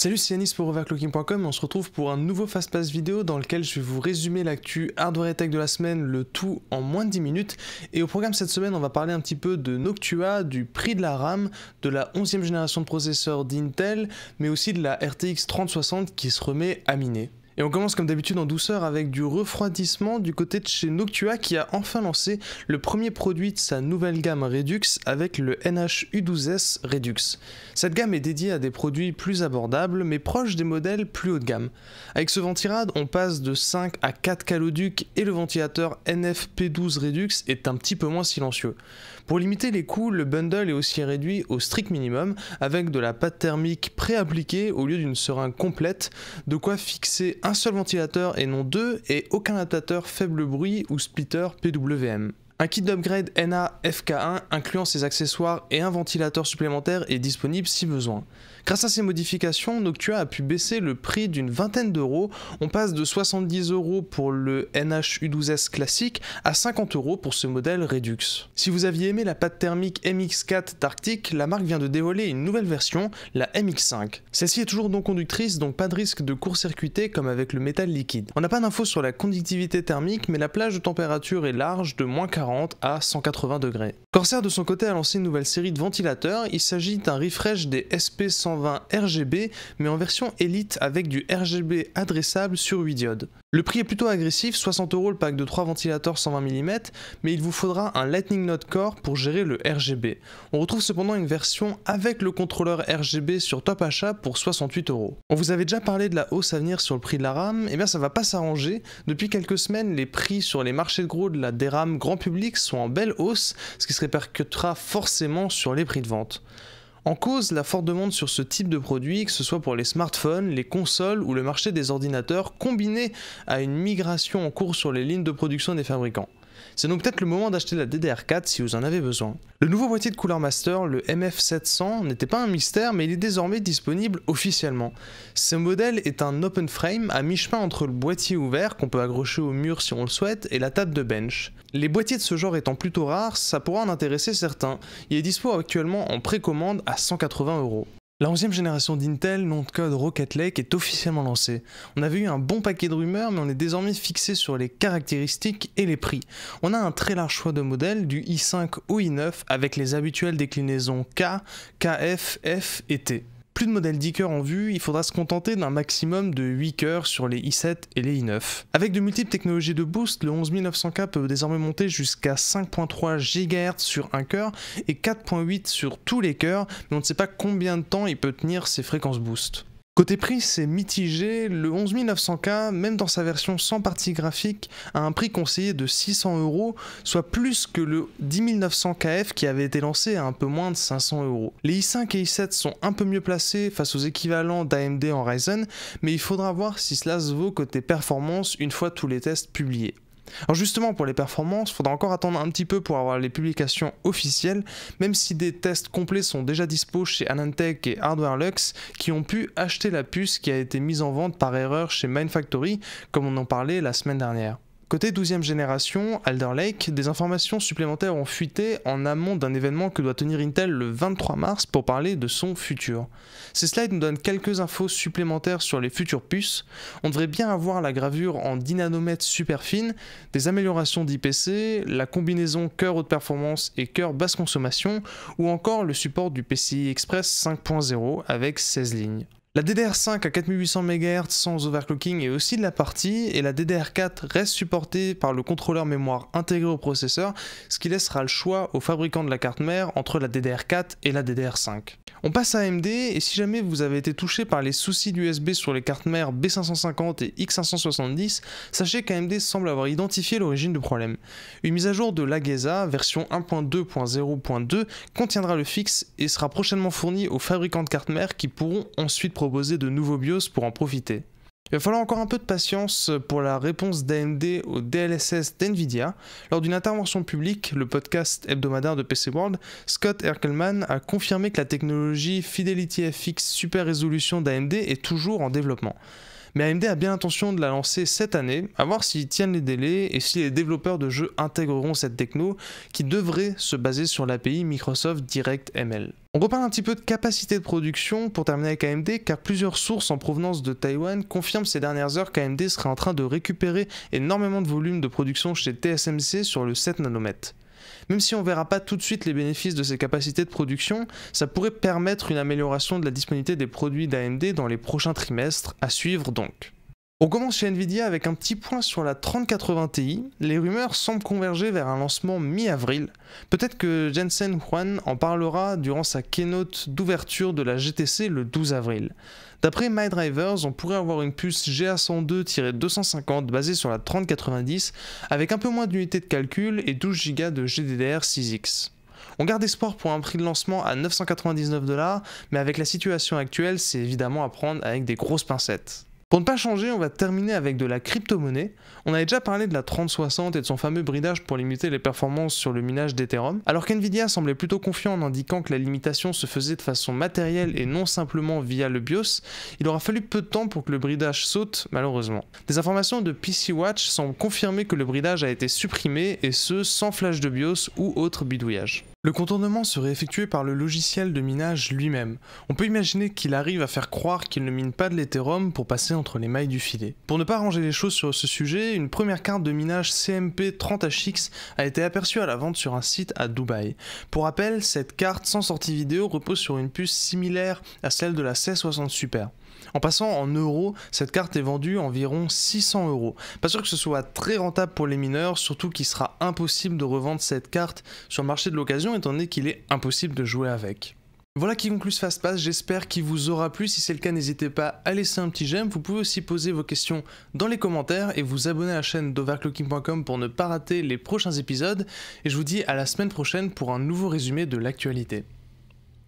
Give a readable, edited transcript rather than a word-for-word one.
Salut, c'est Yanis pour overclocking.com et on se retrouve pour un nouveau Fast Pass vidéo dans lequel je vais vous résumer l'actu hardware et tech de la semaine, le tout en moins de 10 minutes. Et au programme cette semaine, on va parler un petit peu de Noctua, du prix de la RAM, de la 11e génération de processeurs d'Intel, mais aussi de la RTX 3060 qui se remet à miner. Et on commence comme d'habitude en douceur avec du refroidissement du côté de chez Noctua qui a enfin lancé le premier produit de sa nouvelle gamme Redux avec le NH-U12S Redux. Cette gamme est dédiée à des produits plus abordables mais proches des modèles plus haut de gamme. Avec ce ventirad, on passe de 5 à 4 caloducs et le ventilateur NF-P12 Redux est un petit peu moins silencieux. Pour limiter les coûts, le bundle est aussi réduit au strict minimum avec de la pâte thermique pré-appliquée au lieu d'une seringue complète, de quoi fixer un seul ventilateur et non deux et aucun adaptateur faible bruit ou splitter PWM. Un kit d'upgrade NA-FK1 incluant ses accessoires et un ventilateur supplémentaire est disponible si besoin. Grâce à ces modifications, Noctua a pu baisser le prix d'une vingtaine d'euros. On passe de 70 € pour le NH-U12S classique à 50 € pour ce modèle Redux. Si vous aviez aimé la pâte thermique MX4 d'Arctic, la marque vient de dévoiler une nouvelle version, la MX5. Celle-ci est toujours non conductrice, donc pas de risque de court-circuiter comme avec le métal liquide. On n'a pas d'infos sur la conductivité thermique, mais la plage de température est large de moins 40 à 180 degrés. Corsair de son côté a lancé une nouvelle série de ventilateurs. Il s'agit d'un refresh des SP120 RGB mais en version Elite avec du RGB adressable sur 8 diodes. Le prix est plutôt agressif, 60 € le pack de 3 ventilateurs 120 mm, mais il vous faudra un Lightning Node Core pour gérer le RGB. On retrouve cependant une version avec le contrôleur RGB sur top achat pour 68 €. On vous avait déjà parlé de la hausse à venir sur le prix de la RAM, et bien ça va pas s'arranger. Depuis quelques semaines, les prix sur les marchés de gros de la DRAM grand public sont en belle hausse, ce qui se répercutera forcément sur les prix de vente. En cause, la forte demande sur ce type de produit, que ce soit pour les smartphones, les consoles ou le marché des ordinateurs, combiné à une migration en cours sur les lignes de production des fabricants. C'est donc peut-être le moment d'acheter la DDR4 si vous en avez besoin. Le nouveau boîtier de Cooler Master, le MF700, n'était pas un mystère mais il est désormais disponible officiellement. Ce modèle est un open frame à mi-chemin entre le boîtier ouvert qu'on peut accrocher au mur si on le souhaite et la table de bench. Les boîtiers de ce genre étant plutôt rares, ça pourra en intéresser certains. Il est dispo actuellement en précommande à 180 €. La 11e génération d'Intel, nom de code Rocket Lake, est officiellement lancée. On avait eu un bon paquet de rumeurs, mais on est désormais fixé sur les caractéristiques et les prix. On a un très large choix de modèles, du i5 au i9, avec les habituelles déclinaisons K, KF, F et T. Plus de modèles 10 cœurs en vue, il faudra se contenter d'un maximum de 8 cœurs sur les i7 et les i9. Avec de multiples technologies de boost, le 11900K peut désormais monter jusqu'à 5.3 GHz sur un cœur et 4.8 sur tous les cœurs, mais on ne sait pas combien de temps il peut tenir ces fréquences boost. Côté prix, c'est mitigé, le 11900K, même dans sa version sans partie graphique, a un prix conseillé de 600 €, soit plus que le 10900 KF qui avait été lancé à un peu moins de 500 €. Les i5 et i7 sont un peu mieux placés face aux équivalents d'AMD en Ryzen, mais il faudra voir si cela se vaut côté performance une fois tous les tests publiés. Alors justement pour les performances, il faudra encore attendre un petit peu pour avoir les publications officielles, même si des tests complets sont déjà dispo chez AnandTech et HardwareLux qui ont pu acheter la puce qui a été mise en vente par erreur chez Mindfactory comme on en parlait la semaine dernière. Côté 12e génération, Alder Lake, des informations supplémentaires ont fuité en amont d'un événement que doit tenir Intel le 23 mars pour parler de son futur. Ces slides nous donnent quelques infos supplémentaires sur les futures puces. On devrait bien avoir la gravure en 10 nanomètres super fine, des améliorations d'IPC, la combinaison cœur haute performance et cœur basse consommation, ou encore le support du PCI Express 5.0 avec 16 lignes. La DDR5 à 4800 MHz sans overclocking est aussi de la partie et la DDR4 reste supportée par le contrôleur mémoire intégré au processeur, ce qui laissera le choix aux fabricants de la carte mère entre la DDR4 et la DDR5. On passe à AMD et si jamais vous avez été touché par les soucis d'USB sur les cartes mères B550 et X570, sachez qu'AMD semble avoir identifié l'origine du problème. Une mise à jour de l'AGESA version 1.2.0.2 contiendra le fixe et sera prochainement fournie aux fabricants de cartes mères qui pourront ensuite proposer de nouveaux BIOS pour en profiter. Il va falloir encore un peu de patience pour la réponse d'AMD au DLSS d'NVIDIA. Lors d'une intervention publique, le podcast hebdomadaire de PC World, Scott Erkelman a confirmé que la technologie Fidelity FX Super Résolution d'AMD est toujours en développement. Mais AMD a bien l'intention de la lancer cette année, à voir s'ils tiennent les délais et si les développeurs de jeux intégreront cette techno qui devrait se baser sur l'API Microsoft DirectML. On reparle un petit peu de capacité de production pour terminer avec AMD, car plusieurs sources en provenance de Taïwan confirment ces dernières heures qu'AMD serait en train de récupérer énormément de volume de production chez TSMC sur le 7 nanomètres. Même si on ne verra pas tout de suite les bénéfices de ces capacités de production, ça pourrait permettre une amélioration de la disponibilité des produits d'AMD dans les prochains trimestres, à suivre donc. On commence chez Nvidia avec un petit point sur la 3080 Ti. Les rumeurs semblent converger vers un lancement mi-avril. Peut-être que Jensen Huang en parlera durant sa keynote d'ouverture de la GTC le 12 avril. D'après MyDrivers, on pourrait avoir une puce GA102-250 basée sur la 3090 avec un peu moins d'unités de calcul et 12 Go de GDDR6X. On garde espoir pour un prix de lancement à 999 $, mais avec la situation actuelle, c'est évidemment à prendre avec des grosses pincettes. Pour ne pas changer, on va terminer avec de la crypto-monnaie. On avait déjà parlé de la 3060 et de son fameux bridage pour limiter les performances sur le minage d'Ethereum. Alors qu'Nvidia semblait plutôt confiant en indiquant que la limitation se faisait de façon matérielle et non simplement via le BIOS, il aura fallu peu de temps pour que le bridage saute, malheureusement. Des informations de PC Watch semblent confirmer que le bridage a été supprimé, et ce sans flash de BIOS ou autre bidouillage. Le contournement serait effectué par le logiciel de minage lui-même. On peut imaginer qu'il arrive à faire croire qu'il ne mine pas de l'Ethereum pour passer entre les mailles du filet. Pour ne pas arranger les choses sur ce sujet, une première carte de minage CMP 30HX a été aperçue à la vente sur un site à Dubaï. Pour rappel, cette carte sans sortie vidéo repose sur une puce similaire à celle de la 1660 Super. En passant en euros, cette carte est vendue environ 600 €. Pas sûr que ce soit très rentable pour les mineurs, surtout qu'il sera impossible de revendre cette carte sur le marché de l'occasion étant donné qu'il est impossible de jouer avec. Voilà qui conclut ce FastPass, j'espère qu'il vous aura plu. Si c'est le cas, n'hésitez pas à laisser un petit j'aime. Vous pouvez aussi poser vos questions dans les commentaires et vous abonner à la chaîne d'Overclocking.com pour ne pas rater les prochains épisodes. Et je vous dis à la semaine prochaine pour un nouveau résumé de l'actualité.